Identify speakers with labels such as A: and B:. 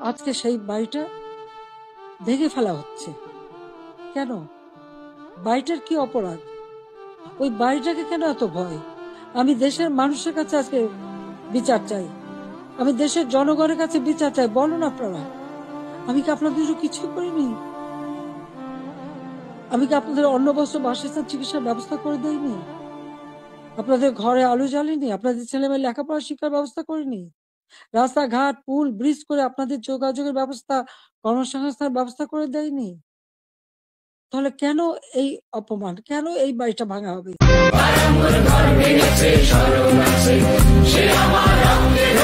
A: আজকে সেই বাড়িটা ভেঙে ফেলা হচ্ছে কেন? বাড়িটার কি অপরাধ? ওই বাড়িটাকে কেন এত ভয়? আমি দেশের মানুষের কাছে আজকে বিচার চাই, আমি দেশের জনগণের কাছে বিচার চাই। বলুন আপনারা, আমি কি আপনাদের জন্য কিছু করিনি? আমি কি আপনাদের অন্ন বস্ত্র বাসস্থান চিকিৎসার ব্যবস্থা করে দেইনি? আপনাদের ঘরে আলো জ্বালিনি? আপনাদের ছেলেমেয়ে লেখাপড়া শিক্ষার ব্যবস্থা করিনি? রাস্তাঘাট পুল ব্রিজ করে আপনাদের যোগাযোগের ব্যবস্থা, কর্মসংস্থান ব্যবস্থা করে দেয়নি? তাহলে কেন এই অপমান? কেন এই বাড়িটা ভাঙা হবে?
B: সে আমার রক্তের